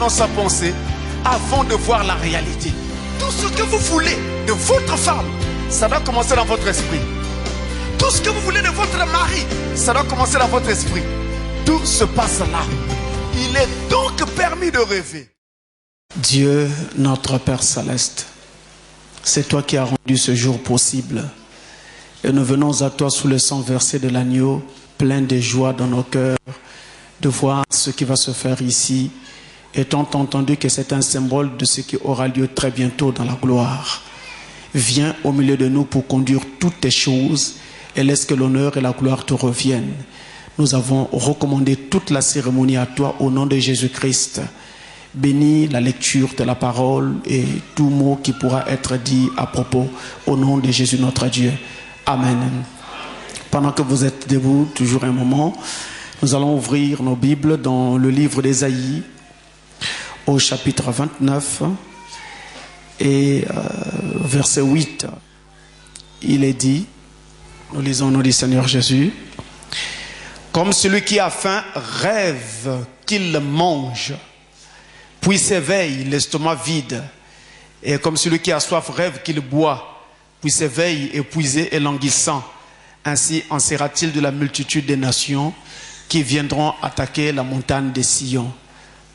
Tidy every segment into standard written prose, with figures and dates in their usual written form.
dans sa pensée avant de voir la réalité. Tout ce que vous voulez de votre femme, ça doit commencer dans votre esprit. Tout ce que vous voulez de votre mari, ça doit commencer dans votre esprit. Tout se passe là. Il est donc permis de rêver. Dieu, notre Père Céleste, c'est toi qui as rendu ce jour possible. Et nous venons à toi sous le sang versé de l'agneau, plein de joie dans nos cœurs, de voir ce qui va se faire ici, étant entendu que c'est un symbole de ce qui aura lieu très bientôt dans la gloire. Viens au milieu de nous pour conduire toutes tes choses et laisse que l'honneur et la gloire te reviennent. Nous avons recommandé toute la cérémonie à toi au nom de Jésus-Christ. Bénis la lecture de la parole et tout mot qui pourra être dit à propos au nom de Jésus notre Dieu. Amen. Pendant que vous êtes debout, toujours un moment, nous allons ouvrir nos Bibles dans le livre d'Ésaïe au chapitre 29 et verset 8. Il est dit, nous lisons au nom du Seigneur Jésus, comme celui qui a faim rêve qu'il mange, puis s'éveille l'estomac vide, et comme celui qui a soif rêve qu'il boit, puis s'éveille épuisé et languissant. Ainsi en sera-t-il de la multitude des nations qui viendront attaquer la montagne de Sion.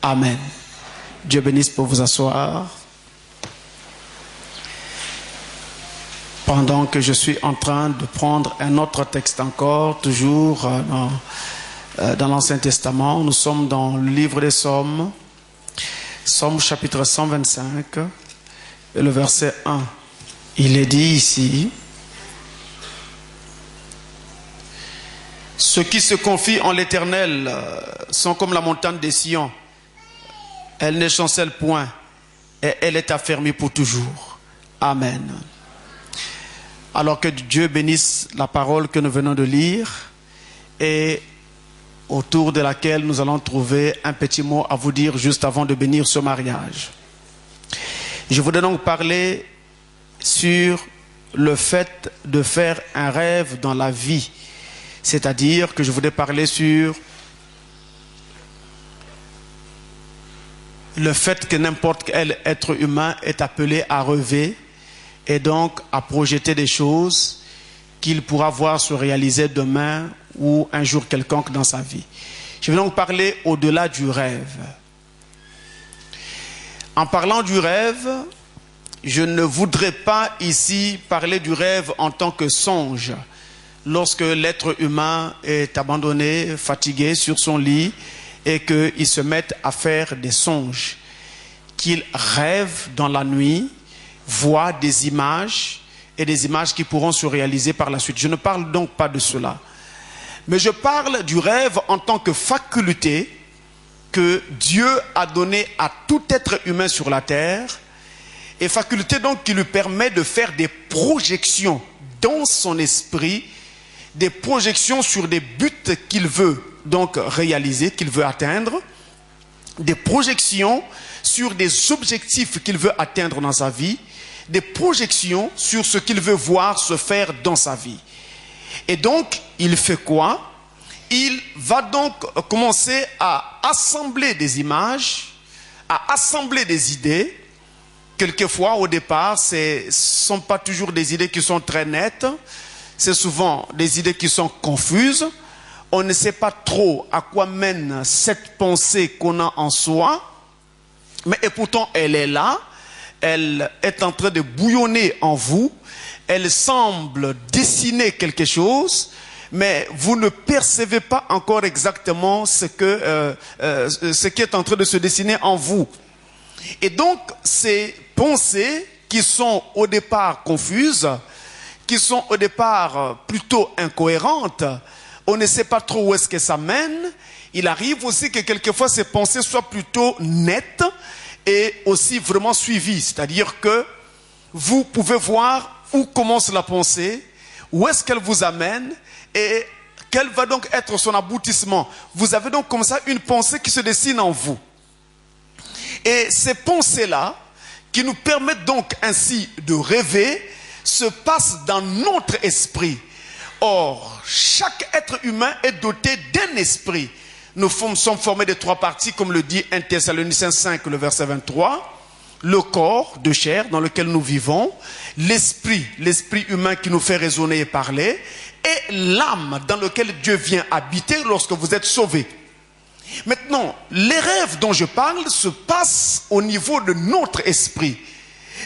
Amen. Dieu bénisse pour vous asseoir. Pendant que je suis en train de prendre un autre texte encore, toujours dans l'Ancien Testament, nous sommes dans le livre des Psaumes, Psaume chapitre 125, et le verset 1. Il est dit ici, ceux qui se confient en l'Éternel sont comme la montagne de Sion. Elle ne chancelle point et elle est affermie pour toujours. Amen. Alors que Dieu bénisse la parole que nous venons de lire et autour de laquelle nous allons trouver un petit mot à vous dire juste avant de bénir ce mariage. Je voudrais donc parler sur le fait de faire un rêve dans la vie. C'est-à-dire que je voudrais parler sur le fait que n'importe quel être humain est appelé à rêver et donc à projeter des choses qu'il pourra voir se réaliser demain ou un jour quelconque dans sa vie. Je vais donc parler au-delà du rêve. En parlant du rêve, je ne voudrais pas ici parler du rêve en tant que songe. Lorsque l'être humain est abandonné, fatigué sur son lit et qu'il se mette à faire des songes, qu'il rêve dans la nuit, voit des images et des images qui pourront se réaliser par la suite. Je ne parle donc pas de cela. Mais je parle du rêve en tant que faculté que Dieu a donnée à tout être humain sur la terre, et faculté donc qui lui permet de faire des projections dans son esprit, des projections sur des buts qu'il veut donc réaliser, qu'il veut atteindre, des projections sur des objectifs qu'il veut atteindre dans sa vie, des projections sur ce qu'il veut voir se faire dans sa vie. Et donc, il fait quoi? Il va donc commencer à assembler des images, à assembler des idées. Quelquefois, au départ, ce ne sont pas toujours des idées qui sont très nettes. C'est souvent des idées qui sont confuses. On ne sait pas trop à quoi mène cette pensée qu'on a en soi. Mais et pourtant, elle est là. Elle est en train de bouillonner en vous. Elle semble dessiner quelque chose. Mais vous ne percevez pas encore exactement ce qui est en train de se dessiner en vous. Et donc, ces pensées qui sont au départ confuses, qui sont au départ plutôt incohérentes, on ne sait pas trop où est-ce que ça mène. Il arrive aussi que quelquefois ces pensées soient plutôt nettes et aussi vraiment suivies. C'est-à-dire que vous pouvez voir où commence la pensée, où est-ce qu'elle vous amène et quel va donc être son aboutissement. Vous avez donc comme ça une pensée qui se dessine en vous. Et ces pensées-là, qui nous permettent donc ainsi de rêver, se passent dans notre esprit. Or, chaque être humain est doté d'un esprit. nous sommes formés de 3 parties, comme le dit 1 Thessaloniciens 5, le verset 23. Le corps de chair dans lequel nous vivons, l'esprit humain qui nous fait raisonner et parler, et l'âme dans laquelle Dieu vient habiter lorsque vous êtes sauvés. Maintenant, les rêves dont je parle se passent au niveau de notre esprit.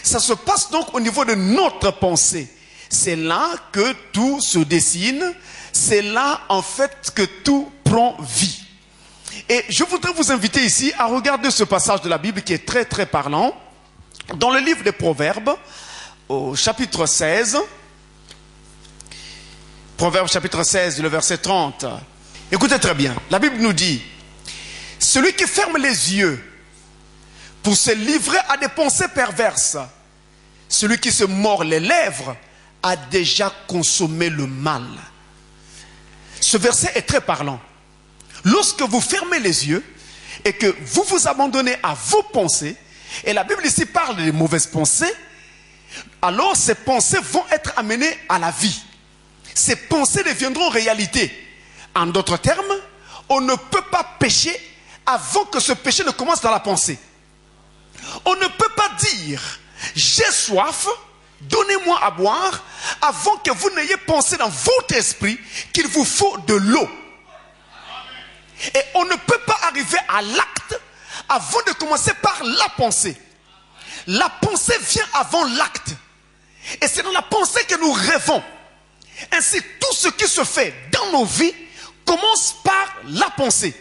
Ça se passe donc au niveau de notre pensée. C'est là que tout se dessine, c'est là en fait que tout prend vie. Et je voudrais vous inviter ici à regarder ce passage de la Bible qui est très très parlant. Dans le livre des Proverbes, au chapitre 16, Proverbes chapitre 16, le verset 30. Écoutez très bien, la Bible nous dit, « Celui qui ferme les yeux pour se livrer à des pensées perverses, celui qui se mord les lèvres a déjà consommé le mal. » Ce verset est très parlant. Lorsque vous fermez les yeux et que vous vous abandonnez à vos pensées, et la Bible ici parle des mauvaises pensées, alors ces pensées vont être amenées à la vie. Ces pensées deviendront réalité. En d'autres termes, on ne peut pas pécher avant que ce péché ne commence dans la pensée. On ne peut pas dire « j'ai soif, donnez-moi à boire » avant que vous n'ayez pensé dans votre esprit qu'il vous faut de l'eau. Et on ne peut pas arriver à l'acte avant de commencer par la pensée. La pensée vient avant l'acte. Et c'est dans la pensée que nous rêvons. Ainsi, tout ce qui se fait dans nos vies commence par la pensée.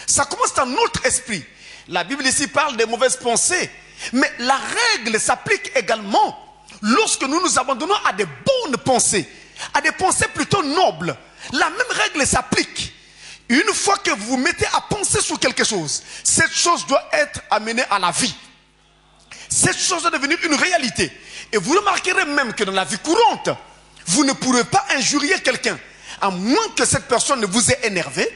Ça commence dans notre esprit. La Bible ici parle des mauvaises pensées. Mais la règle s'applique également lorsque nous nous abandonnons à des bonnes pensées, à des pensées plutôt nobles. La même règle s'applique. Une fois que vous vous mettez à penser sur quelque chose, cette chose doit être amenée à la vie. Cette chose doit devenir une réalité. Et vous remarquerez même que dans la vie courante, vous ne pourrez pas injurier quelqu'un, à moins que cette personne ne vous ait énervé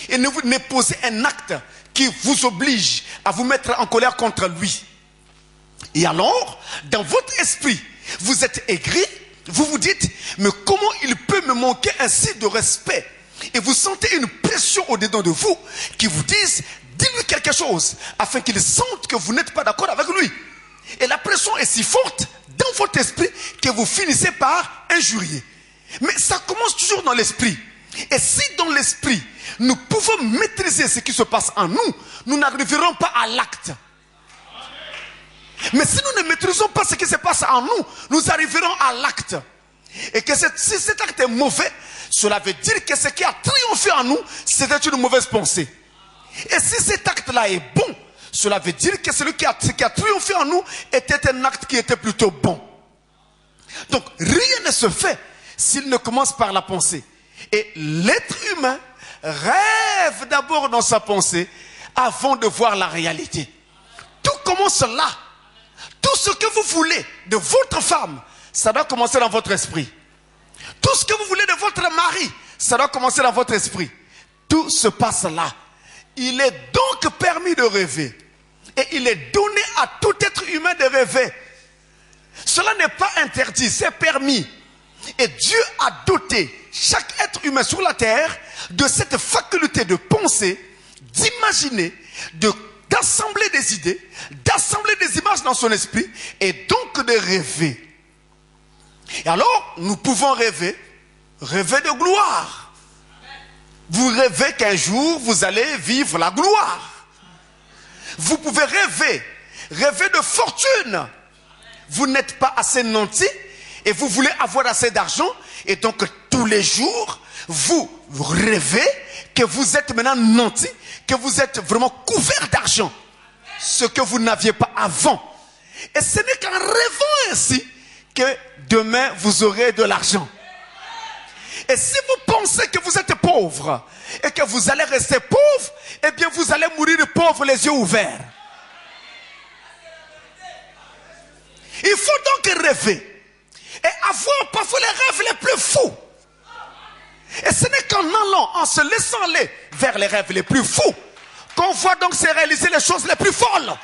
et ne vous n'ait posé un acte qui vous oblige à vous mettre en colère contre lui. Et alors, dans votre esprit, vous êtes aigri, vous vous dites, mais comment il peut me manquer ainsi de respect? Et vous sentez une pression au-dedans de vous qui vous dise, dis-lui quelque chose, afin qu'il sente que vous n'êtes pas d'accord avec lui. Et la pression est si forte dans votre esprit que vous finissez par injurier. Mais ça commence toujours dans l'esprit. Et si dans l'esprit, nous pouvons maîtriser ce qui se passe en nous, nous n'arriverons pas à l'acte. Mais si nous ne maîtrisons pas ce qui se passe en nous, nous arriverons à l'acte. Et que si cet acte est mauvais, cela veut dire que ce qui a triomphé en nous, c'était une mauvaise pensée. Et si cet acte-là est bon, cela veut dire que ce qui a triomphé en nous était un acte qui était plutôt bon. Donc rien ne se fait s'il ne commence par la pensée. Et l'être humain rêve d'abord dans sa pensée avant de voir la réalité. Tout commence là. Tout ce que vous voulez de votre femme, ça doit commencer dans votre esprit. Tout ce que vous voulez de votre mari, ça doit commencer dans votre esprit. Tout se passe là. Il est donc permis de rêver. Et il est donné à tout être humain de rêver. Cela n'est pas interdit, c'est permis. Et Dieu a doté chaque être humain sur la terre de cette faculté de penser, d'imaginer, d'assembler des idées, d'assembler des images dans son esprit et donc de rêver. Et alors, nous pouvons rêver de gloire. Vous rêvez qu'un jour, vous allez vivre la gloire. Vous pouvez rêver de fortune. Vous n'êtes pas assez nanti et vous voulez avoir assez d'argent. Et donc, tous les jours, vous rêvez que vous êtes maintenant nanti, que vous êtes vraiment couvert d'argent. Ce que vous n'aviez pas avant. Et ce n'est qu'en rêvant ainsi que demain vous aurez de l'argent. Et si vous pensez que vous êtes pauvre et que vous allez rester pauvre, eh bien vous allez mourir pauvre les yeux ouverts. Il faut donc rêver et avoir parfois les rêves les plus fous. Et ce n'est qu'en allant, en se laissant aller vers les rêves les plus fous, qu'on voit donc se réaliser les choses les plus folles.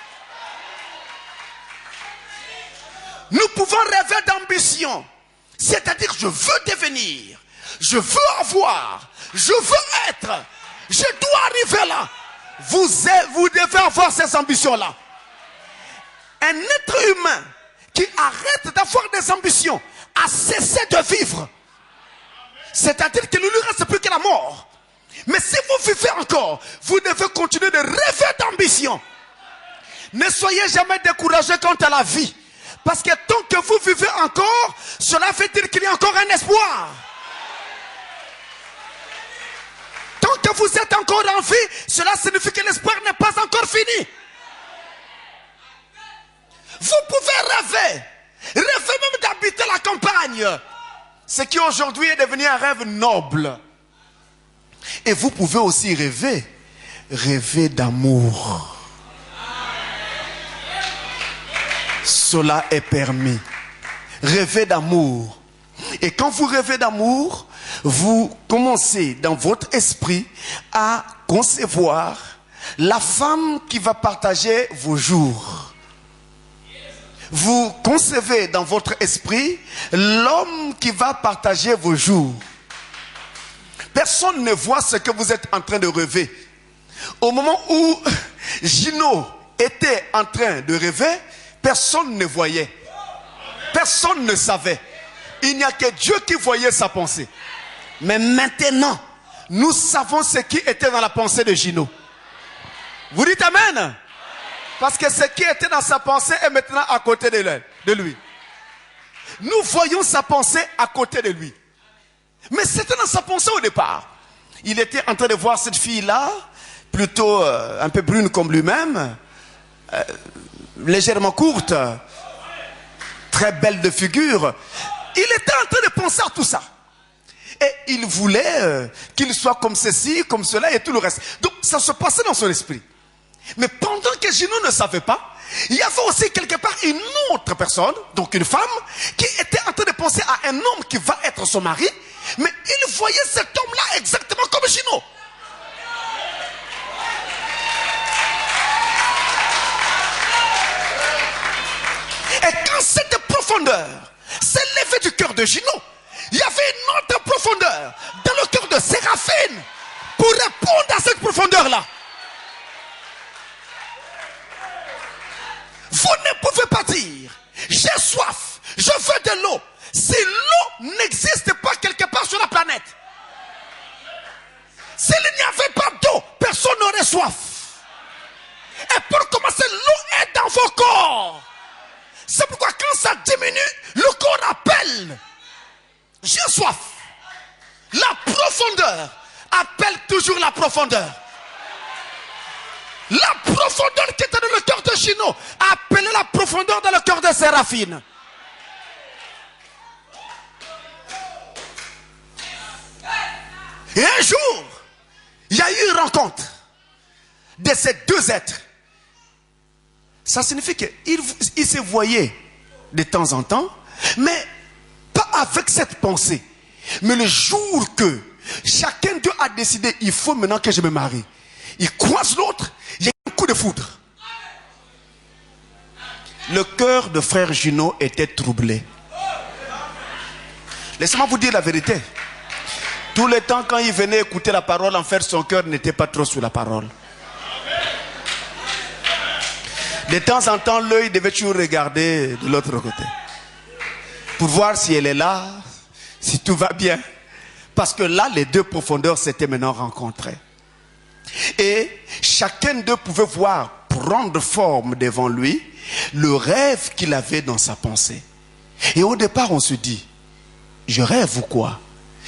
Nous pouvons rêver d'ambition, c'est-à-dire je veux devenir, je veux avoir, je veux être, Je dois arriver là. Vous devez avoir ces ambitions-là. Un être humain qui arrête d'avoir des ambitions a cessé de vivre. C'est-à-dire qu'il ne lui reste plus que la mort. Mais si vous vivez encore, vous devez continuer de rêver d'ambition. Ne soyez jamais découragés quant à la vie. Parce que tant que vous vivez encore, cela veut dire qu'il y a encore un espoir. Tant que vous êtes encore en vie, cela signifie que l'espoir n'est pas encore fini. Vous pouvez rêver. Rêver même d'habiter la campagne. Ce qui aujourd'hui est devenu un rêve noble. Et vous pouvez aussi rêver. Rêver d'amour. Cela est permis. Rêver d'amour. Et quand vous rêvez d'amour, vous commencez dans votre esprit à concevoir la femme qui va partager vos jours. Vous concevez dans votre esprit l'homme qui va partager vos jours. Personne ne voit ce que vous êtes en train de rêver. Au moment où Gino était en train de rêver, personne ne voyait. Personne ne savait. Il n'y a que Dieu qui voyait sa pensée. Mais maintenant, nous savons ce qui était dans la pensée de Gino. Vous dites Amen? Parce que ce qui était dans sa pensée est maintenant à côté de lui. Nous voyons sa pensée à côté de lui. Mais c'était dans sa pensée au départ. Il était en train de voir cette fille-là, plutôt un peu brune comme lui-même, légèrement courte, très belle de figure. Il était en train de penser à tout ça. Et il voulait qu'il soit comme ceci, comme cela et tout le reste. Donc ça se passait dans son esprit. Mais pendant que Gino ne savait pas, il y avait aussi quelque part une autre personne, donc une femme, qui était en train de penser à un homme qui va être son mari, mais il voyait cet homme-là exactement comme Gino. Et quand cette profondeur s'est levée du cœur de Gino, il y avait une autre profondeur dans le cœur de Séraphine pour répondre à cette profondeur-là. Vous ne pouvez pas dire, j'ai soif, je veux de l'eau. Si l'eau n'existe pas quelque part sur la planète, s'il n'y avait pas d'eau, personne n'aurait soif. Et pour commencer, l'eau est dans vos corps. C'est pourquoi quand ça diminue, le corps appelle. J'ai soif. La profondeur appelle toujours la profondeur. La profondeur qui était dans le cœur de Gino a appelé la profondeur dans le cœur de Séraphine. Et un jour, il y a eu une rencontre de ces deux êtres. Ça signifie qu'ils se voyaient de temps en temps, mais pas avec cette pensée. Mais le jour que chacun d'eux a décidé, il faut maintenant que je me marie, il croise l'autre, il y a un coup de foudre. Le cœur de frère Gino était troublé. Laissez-moi vous dire la vérité. Tout le temps quand il venait écouter la parole, en fait son cœur n'était pas trop sur la parole. De temps en temps, l'œil devait toujours regarder de l'autre côté. Pour voir si elle est là, si tout va bien. Parce que là, les deux profondeurs s'étaient maintenant rencontrées. Et chacun d'eux pouvait voir prendre forme devant lui le rêve qu'il avait dans sa pensée. Et au départ, on se dit, je rêve ou quoi?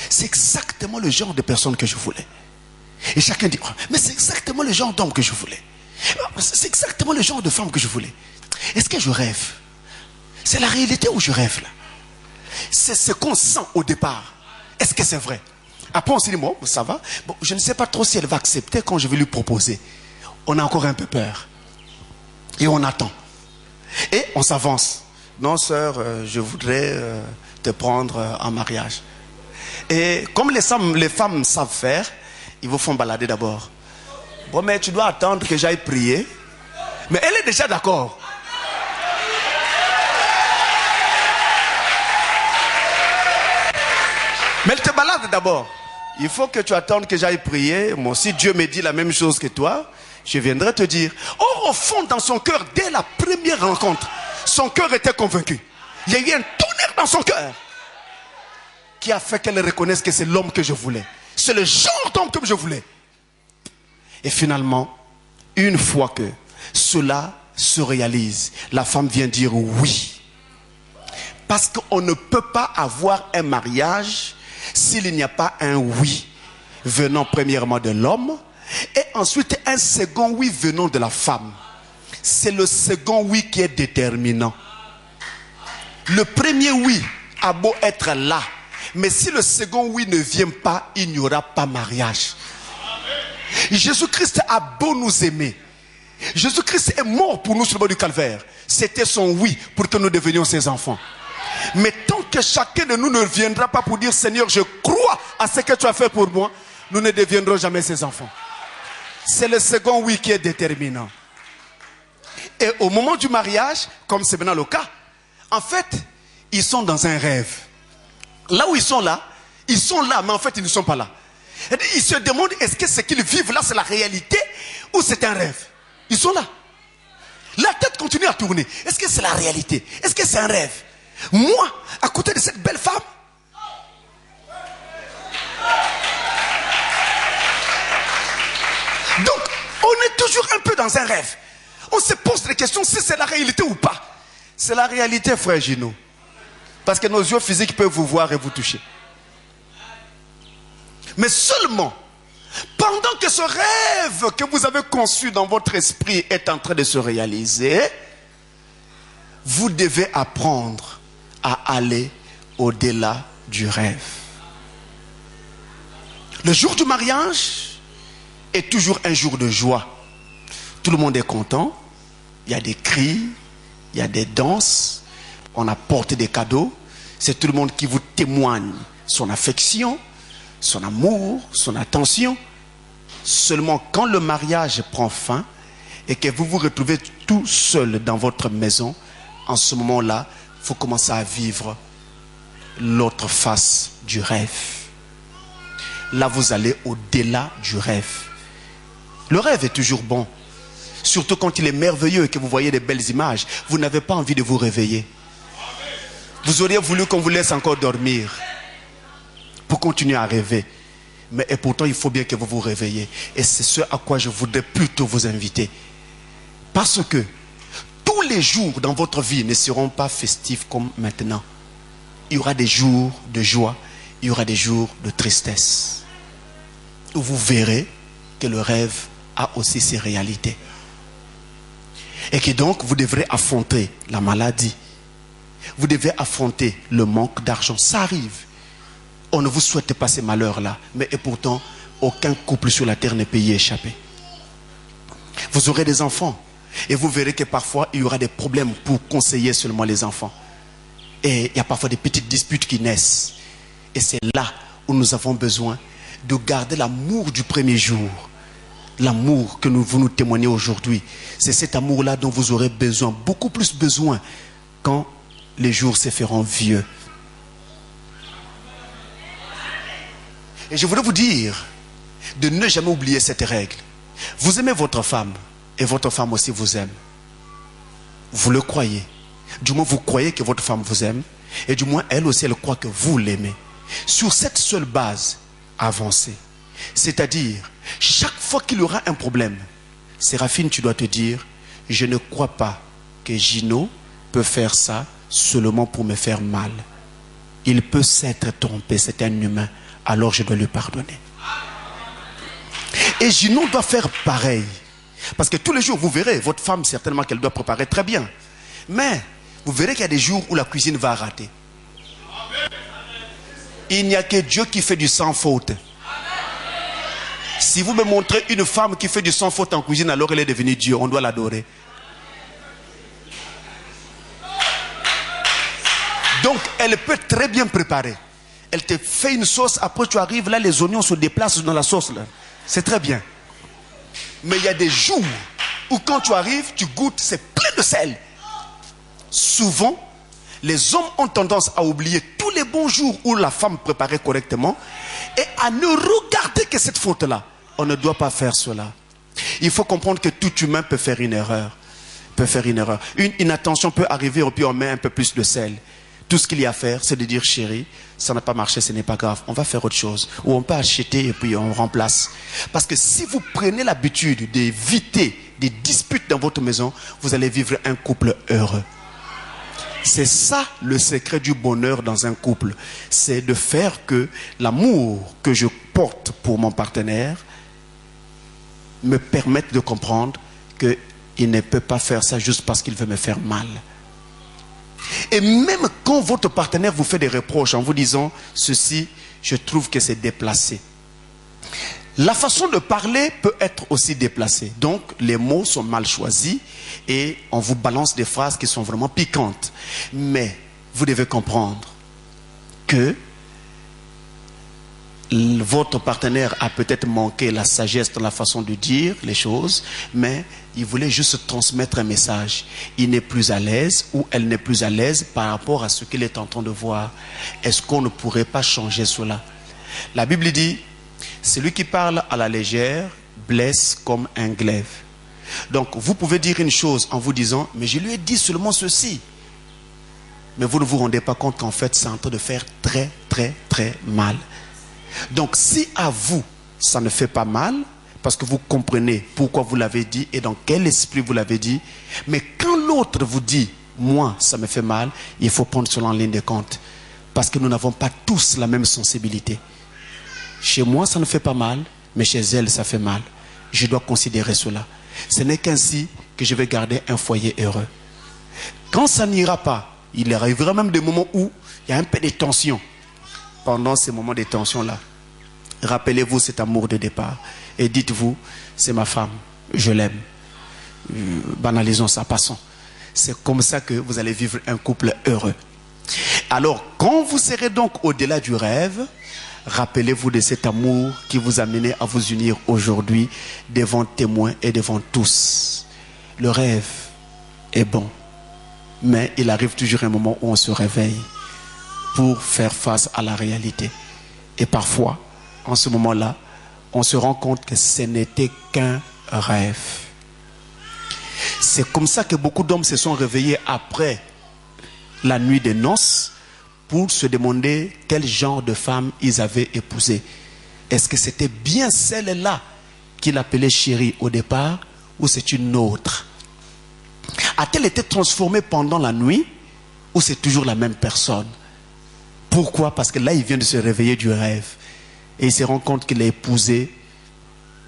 C'est exactement le genre de personne que je voulais. Et chacun dit, mais c'est exactement le genre d'homme que je voulais. C'est exactement le genre de femme que je voulais. Est-ce que je rêve? C'est la réalité ou je rêve là? C'est ce qu'on sent au départ. Est-ce que c'est vrai? Après on s'est dit, bon, ça va. Bon, je ne sais pas trop si elle va accepter quand je vais lui proposer. On a encore un peu peur. Et on attend. Et on s'avance. Non, sœur, je voudrais te prendre en mariage. Et comme les femmes savent faire, ils vous font balader d'abord. Bon, mais tu dois attendre que j'aille prier. Mais elle est déjà d'accord. Mais elle te balade d'abord. il faut que tu attendes que j'aille prier. Moi, si Dieu me dit la même chose que toi, je viendrai te dire. Or, au fond, dans son cœur, dès la première rencontre, son cœur était convaincu. Il y a eu un tonnerre dans son cœur qui a fait qu'elle reconnaisse que c'est l'homme que je voulais. C'est le genre d'homme que je voulais. Et finalement, une fois que cela se réalise, la femme vient dire oui. Parce qu'on ne peut pas avoir un mariage s'il n'y a pas un oui venant premièrement de l'homme et ensuite un second oui venant de la femme. C'est le second oui qui est déterminant. Le premier oui a beau être là, mais si le second oui ne vient pas, il n'y aura pas mariage. Jésus-Christ a beau nous aimer. Jésus-Christ est mort pour nous sur le bord du calvaire. C'était son oui pour que nous devenions ses enfants. Mais tant que chacun de nous ne viendra pas pour dire Seigneur, je crois à ce que tu as fait pour moi, nous ne deviendrons jamais ses enfants. C'est le second oui qui est déterminant. Et au moment du mariage, comme c'est maintenant le cas, en fait, ils sont dans un rêve. Là où ils sont là, mais en fait, ils ne sont pas là. Et ils se demandent, est-ce que ce qu'ils vivent là, c'est la réalité ou c'est un rêve? Ils sont là. La tête continue à tourner. Est-ce que c'est la réalité? Est-ce que c'est un rêve? Moi, à côté de cette belle femme, donc, on est toujours un peu dans un rêve. On se pose des questions si c'est la réalité ou pas. C'est la réalité, frère Gino. Parce que nos yeux physiques peuvent vous voir et vous toucher. Mais seulement, pendant que ce rêve que vous avez conçu dans votre esprit est en train de se réaliser, vous devez apprendre à aller au-delà du rêve. Le jour du mariage est toujours un jour de joie. Tout le monde est content. Il y a des cris, il y a des danses. On apporte des cadeaux. C'est tout le monde qui vous témoigne son affection, son amour, son attention. Seulement quand le mariage prend fin et que vous vous retrouvez tout seul dans votre maison, en ce moment-là, il faut commencer à vivre l'autre face du rêve. Là, vous allez au-delà du rêve. Le rêve est toujours bon. Surtout quand il est merveilleux et que vous voyez des belles images. Vous n'avez pas envie de vous réveiller. Vous auriez voulu qu'on vous laisse encore dormir pour continuer à rêver. Mais et pourtant, il faut bien que vous vous réveillez. Et c'est ce à quoi je voudrais plutôt vous inviter. Parce que tous les jours dans votre vie ne seront pas festifs comme maintenant. Il y aura des jours de joie, il y aura des jours de tristesse. Où vous verrez que le rêve a aussi ses réalités. Et que donc vous devrez affronter la maladie. Vous devez affronter le manque d'argent. Ça arrive. On ne vous souhaite pas ces malheurs-là. Mais et pourtant, aucun couple sur la terre ne peut y échapper. Vous aurez des enfants. Et vous verrez que parfois, il y aura des problèmes pour conseiller seulement les enfants. Et il y a parfois des petites disputes qui naissent. Et c'est là où nous avons besoin de garder l'amour du premier jour. L'amour que vous nous témoignez aujourd'hui. C'est cet amour-là dont vous aurez besoin, beaucoup plus besoin, quand les jours se feront vieux. Et je voudrais vous dire de ne jamais oublier cette règle. Vous aimez votre femme et votre femme aussi vous aime. Vous le croyez. Du moins vous croyez que votre femme vous aime et du moins elle aussi elle croit que vous l'aimez. Sur cette seule base, avancez. C'est-à-dire, chaque fois qu'il y aura un problème, Séraphine, tu dois te dire, je ne crois pas que Gino peut faire ça seulement pour me faire mal. Il peut s'être trompé, c'est un humain, alors je dois lui pardonner. Et Gino doit faire pareil. Parce que tous les jours, vous verrez, votre femme, certainement qu'elle doit préparer très bien. Mais, vous verrez qu'il y a des jours où la cuisine va rater. Il n'y a que Dieu qui fait du sans faute. Si vous me montrez une femme qui fait du sans faute en cuisine, alors elle est devenue Dieu, on doit l'adorer. Donc, elle peut très bien préparer. Elle te fait une sauce, après tu arrives là, les oignons se déplacent dans la sauce là. C'est très bien. Mais il y a des jours où quand tu arrives, tu goûtes, c'est plein de sel. Souvent, les hommes ont tendance à oublier tous les bons jours où la femme préparait correctement et à ne regarder que cette faute-là. On ne doit pas faire cela. Il faut comprendre que tout humain peut faire une erreur. Une inattention peut arriver et puis on met un peu plus de sel. Tout ce qu'il y a à faire, c'est de dire chérie, ça n'a pas marché, ce n'est pas grave, on va faire autre chose. Ou on peut acheter et puis on remplace. Parce que si vous prenez l'habitude d'éviter des disputes dans votre maison, vous allez vivre un couple heureux. C'est ça le secret du bonheur dans un couple. C'est de faire que l'amour que je porte pour mon partenaire me permette de comprendre qu'il ne peut pas faire ça juste parce qu'il veut me faire mal. Et même quand votre partenaire vous fait des reproches en vous disant ceci, je trouve que c'est déplacé. La façon de parler peut être aussi déplacée. Donc les mots sont mal choisis et on vous balance des phrases qui sont vraiment piquantes. Mais vous devez comprendre que votre partenaire a peut-être manqué la sagesse dans la façon de dire les choses, mais il voulait juste transmettre un message. Il n'est plus à l'aise ou elle n'est plus à l'aise par rapport à ce qu'il est en train de voir. Est-ce qu'on ne pourrait pas changer cela? La Bible dit, celui qui parle à la légère blesse comme un glaive. Donc vous pouvez dire une chose en vous disant, mais je lui ai dit seulement ceci. Mais vous ne vous rendez pas compte qu'en fait c'est en train de faire très très très mal. Donc si à vous ça ne fait pas mal, parce que vous comprenez pourquoi vous l'avez dit et dans quel esprit vous l'avez dit, mais quand l'autre vous dit moi ça me fait mal, il faut prendre cela en ligne de compte, parce que nous n'avons pas tous la même sensibilité. Chez moi ça ne fait pas mal, mais chez elle ça fait mal. Je dois considérer cela. Ce n'est qu'ainsi que je vais garder un foyer heureux. Quand ça n'ira pas, il arrivera même des moments où il y a un peu de tension. Pendant ces moments de tension-là, rappelez-vous cet amour de départ. Et dites-vous, c'est ma femme, je l'aime. Banalisons ça, passons. C'est comme ça que vous allez vivre un couple heureux. Alors, quand vous serez donc au-delà du rêve, rappelez-vous de cet amour qui vous a mené à vous unir aujourd'hui devant témoins et devant tous. Le rêve est bon, mais il arrive toujours un moment où on se réveille pour faire face à la réalité. Et parfois, en ce moment-là, on se rend compte que ce n'était qu'un rêve. C'est comme ça que beaucoup d'hommes se sont réveillés après la nuit des noces pour se demander quel genre de femme ils avaient épousé. Est-ce que c'était bien celle-là qu'il appelait chérie au départ ou c'est une autre? A-t-elle été transformée pendant la nuit ou c'est toujours la même personne? Pourquoi? Parce que là, il vient de se réveiller du rêve. Et il se rend compte qu'il a épousé,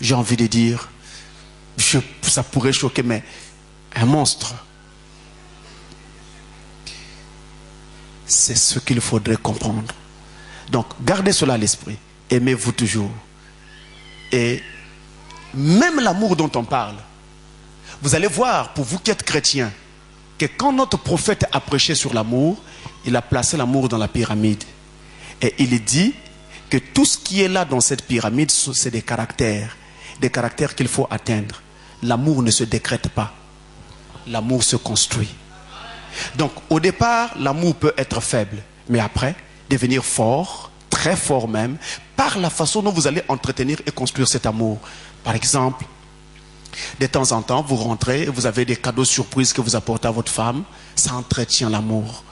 j'ai envie de dire, ça pourrait choquer, mais un monstre. C'est ce qu'il faudrait comprendre. Donc, gardez cela à l'esprit. Aimez-vous toujours. Et même l'amour dont on parle, vous allez voir, pour vous qui êtes chrétiens, que quand notre prophète a prêché sur l'amour, il a placé l'amour dans la pyramide. Et il dit que tout ce qui est là dans cette pyramide, c'est des caractères qu'il faut atteindre. L'amour ne se décrète pas. L'amour se construit. Donc, au départ, l'amour peut être faible. Mais après, devenir fort, très fort même, par la façon dont vous allez entretenir et construire cet amour. Par exemple, de temps en temps, vous rentrez et vous avez des cadeaux surprises que vous apportez à votre femme. Ça entretient l'amour.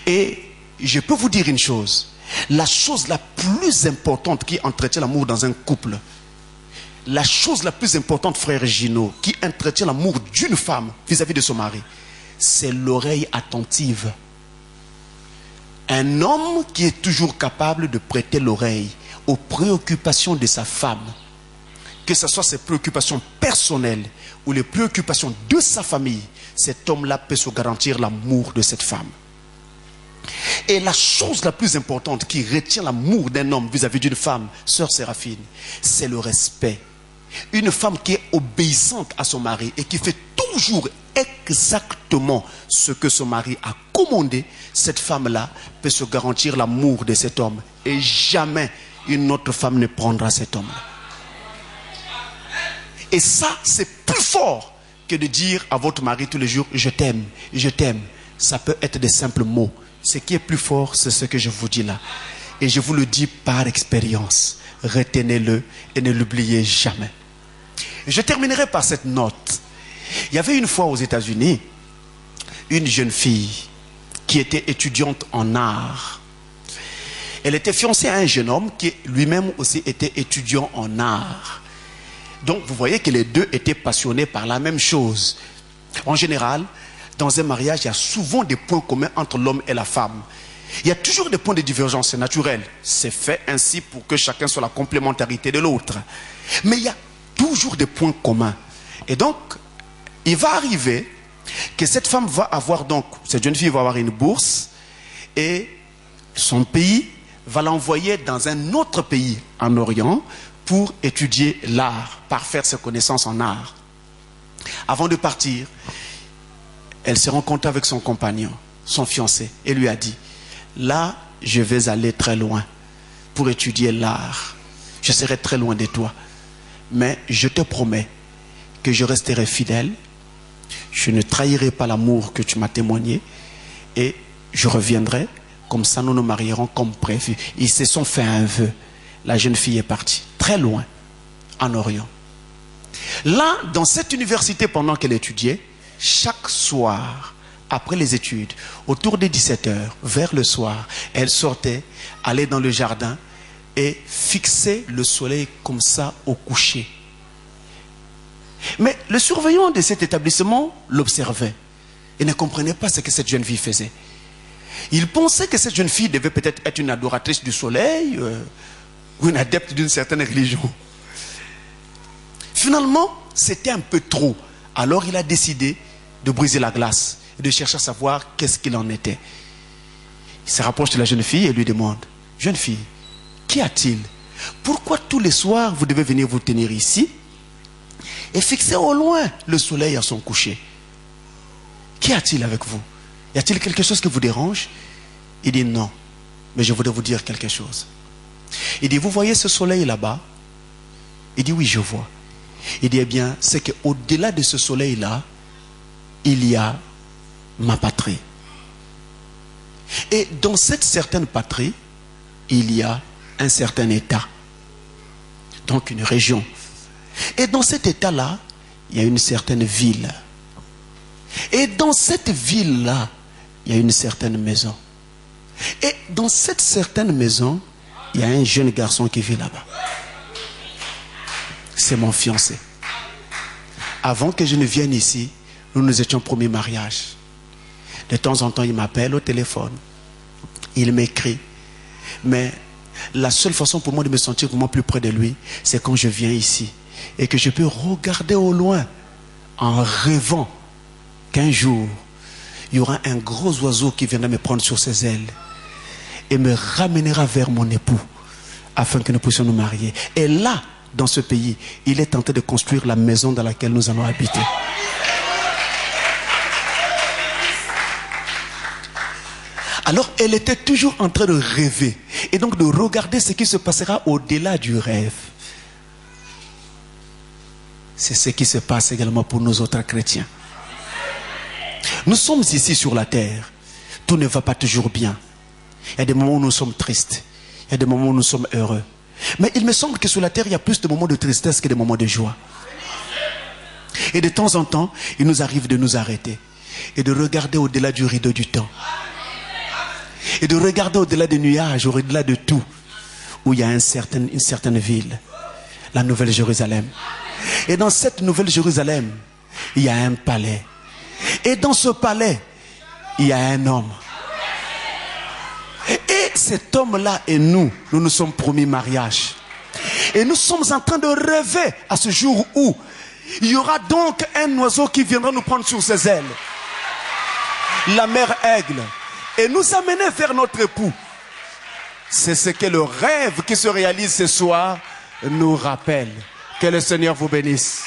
Et je peux vous dire une chose. La chose la plus importante qui entretient l'amour dans un couple, la chose la plus importante, frère Gino, qui entretient l'amour d'une femme vis-à-vis de son mari, c'est l'oreille attentive. Un homme qui est toujours capable de prêter l'oreille aux préoccupations de sa femme, que ce soit ses préoccupations personnelles ou les préoccupations de sa famille, cet homme-là peut se garantir l'amour de cette femme. Et la chose la plus importante qui retient l'amour d'un homme vis-à-vis d'une femme, sœur Séraphine, c'est le respect. Une femme qui est obéissante à son mari et qui fait toujours exactement ce que son mari a commandé, cette femme-là peut se garantir l'amour de cet homme. Et jamais une autre femme ne prendra cet homme-là. Et ça, c'est plus fort que de dire à votre mari tous les jours, je t'aime, je t'aime. Ça peut être des simples mots. Ce qui est plus fort, c'est ce que je vous dis là. Et je vous le dis par expérience. Retenez-le et ne l'oubliez jamais. Je terminerai par cette note. Il y avait une fois aux États-Unis une jeune fille qui était étudiante en art. Elle était fiancée à un jeune homme qui lui-même aussi était étudiant en art. Donc vous voyez que les deux étaient passionnés par la même chose. En général, dans un mariage, il y a souvent des points communs entre l'homme et la femme. Il y a toujours des points de divergence, c'est naturel. C'est fait ainsi pour que chacun soit la complémentarité de l'autre. Mais il y a toujours des points communs. Et donc, il va arriver que cette femme va avoir donc, cette jeune fille va avoir une bourse et son pays va l'envoyer dans un autre pays en Orient pour étudier l'art, parfaire ses connaissances en art. Avant de partir, elle s'est rencontrée avec son compagnon, son fiancé, et lui a dit: là, je vais aller très loin pour étudier l'art. Je serai très loin de toi. Mais je te promets que je resterai fidèle. Je ne trahirai pas l'amour que tu m'as témoigné. Et je reviendrai. Comme ça, nous nous marierons comme prévu. Ils se sont fait un vœu. La jeune fille est partie très loin, en Orient. Là, dans cette université, pendant qu'elle étudiait, chaque soir, après les études, autour des 17h, vers le soir, elle sortait, allait dans le jardin et fixait le soleil comme ça au coucher. Mais le surveillant de cet établissement l'observait et ne comprenait pas ce que cette jeune fille faisait. Il pensait que cette jeune fille devait peut-être être une adoratrice du soleil ou une adepte d'une certaine religion. Finalement, c'était un peu trop. Alors il a décidé de briser la glace et de chercher à savoir qu'est-ce qu'il en était. Il se rapproche de la jeune fille et lui demande: jeune fille, qu'y a-t-il? Pourquoi tous les soirs vous devez venir vous tenir ici et fixer au loin le soleil à son coucher? Qu'y a-t-il avec vous? Y a-t-il quelque chose qui vous dérange? Il dit: non, mais je voudrais vous dire quelque chose. Il dit: vous voyez ce soleil là-bas? Il dit: oui, je vois. Il dit: eh bien, c'est qu'au-delà de ce soleil-là, il y a ma patrie. Et dans cette certaine patrie, il y a un certain état. Donc une région. Et dans cet état-là, il y a une certaine ville. Et dans cette ville-là, il y a une certaine maison. Et dans cette certaine maison, il y a un jeune garçon qui vit là-bas. C'est mon fiancé. Avant que je ne vienne ici, nous étions promis mariage. De temps en temps, il m'appelle au téléphone. Il m'écrit. Mais la seule façon pour moi de me sentir vraiment plus près de lui, c'est quand je viens ici. Et que je peux regarder au loin en rêvant qu'un jour, il y aura un gros oiseau qui viendra me prendre sur ses ailes et me ramènera vers mon époux afin que nous puissions nous marier. Et là, dans ce pays, il est tenté de construire la maison dans laquelle nous allons habiter. Alors, elle était toujours en train de rêver et donc de regarder ce qui se passera au-delà du rêve. C'est ce qui se passe également pour nous autres chrétiens. Nous sommes ici sur la terre. Tout ne va pas toujours bien. Il y a des moments où nous sommes tristes. Il y a des moments où nous sommes heureux. Mais il me semble que sur la terre, il y a plus de moments de tristesse que de moments de joie. Et de temps en temps, il nous arrive de nous arrêter et de regarder au-delà du rideau du temps. Et de regarder au-delà des nuages, au-delà de tout, où il y a une certaine ville, la Nouvelle Jérusalem. Et dans cette Nouvelle Jérusalem, il y a un palais. Et dans ce palais, il y a un homme. Et cet homme-là et nous nous sommes promis mariage. Et nous sommes en train de rêver à ce jour où il y aura donc un oiseau qui viendra nous prendre sur ses ailes. La mère aigle. Et nous amener vers notre époux. C'est ce que le rêve qui se réalise ce soir nous rappelle. Que le Seigneur vous bénisse.